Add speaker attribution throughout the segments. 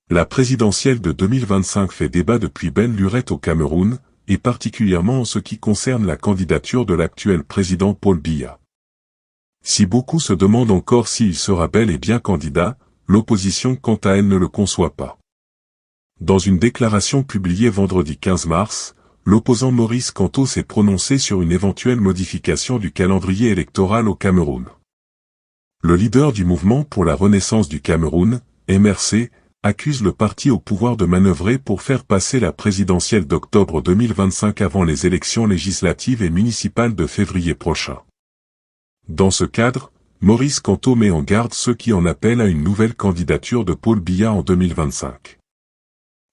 Speaker 1: La présidentielle de 2025 fait débat depuis belle lurette au Cameroun, et particulièrement en ce qui concerne la candidature de l'actuel président Paul Biya. Si beaucoup se demandent encore s'il sera bel et bien candidat, l'opposition quant à elle ne le conçoit pas. Dans une déclaration publiée vendredi 15 mars, l'opposant Maurice Kamto s'est prononcé sur une éventuelle modification du calendrier électoral au Cameroun. Le leader du mouvement pour la renaissance du Cameroun, MRC, accuse le parti au pouvoir de manœuvrer pour faire passer la présidentielle d'octobre 2025 avant les élections législatives et municipales de février prochain. Dans ce cadre, Maurice Kamto met en garde ceux qui en appellent à une nouvelle candidature de Paul Biya en 2025.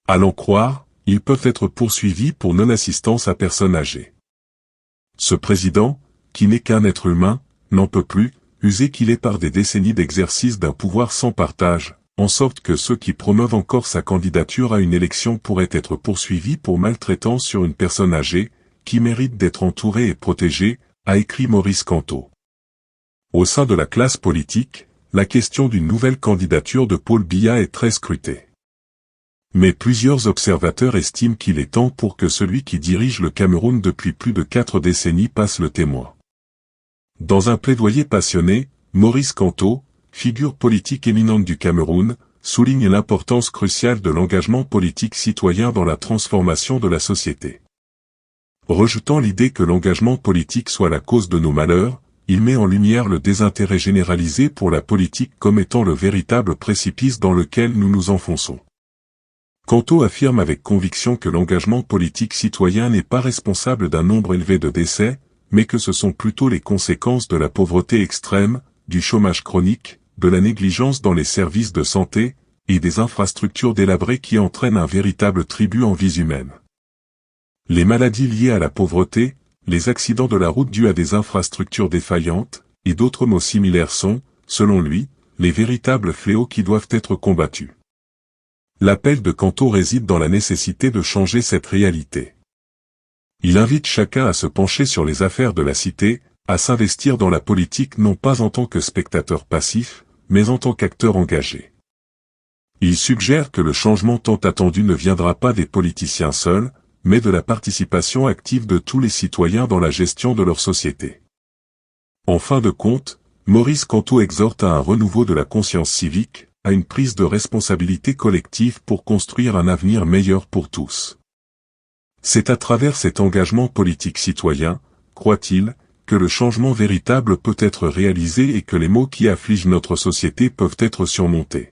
Speaker 1: À l'en croire, ils peuvent être poursuivis pour non-assistance à personnes âgées. Ce président, qui n'est qu'un être humain, n'en peut plus, usé qu'il est par des décennies d'exercice d'un pouvoir sans partage, en sorte que ceux qui promeuvent encore sa candidature à une élection pourraient être poursuivis pour maltraitance sur une personne âgée, qui mérite d'être entourée et protégée, a écrit Maurice Kamto. Au sein de la classe politique, la question d'une nouvelle candidature de Paul Biya est très scrutée. Mais plusieurs observateurs estiment qu'il est temps pour que celui qui dirige le Cameroun depuis plus de 4 décennies passe le témoin. Dans un plaidoyer passionné, Maurice Kamto, figure politique éminente du Cameroun, souligne l'importance cruciale de l'engagement politique citoyen dans la transformation de la société. Rejetant l'idée que l'engagement politique soit la cause de nos malheurs, il met en lumière le désintérêt généralisé pour la politique comme étant le véritable précipice dans lequel nous nous enfonçons. Kamto affirme avec conviction que l'engagement politique citoyen n'est pas responsable d'un nombre élevé de décès, mais que ce sont plutôt les conséquences de la pauvreté extrême, du chômage chronique, de la négligence dans les services de santé, et des infrastructures délabrées qui entraînent un véritable tribut en vies humaines. Les maladies liées à la pauvreté, les accidents de la route dus à des infrastructures défaillantes, et d'autres maux similaires sont, selon lui, les véritables fléaux qui doivent être combattus. L'appel de Kamto réside dans la nécessité de changer cette réalité. Il invite chacun à se pencher sur les affaires de la cité, à s'investir dans la politique non pas en tant que spectateur passif, mais en tant qu'acteur engagé. Il suggère que le changement tant attendu ne viendra pas des politiciens seuls, mais de la participation active de tous les citoyens dans la gestion de leur société. En fin de compte, Maurice Kamto exhorte à un renouveau de la conscience civique, à une prise de responsabilité collective pour construire un avenir meilleur pour tous. C'est à travers cet engagement politique citoyen, croit-il, que le changement véritable peut être réalisé et que les maux qui affligent notre société peuvent être surmontés.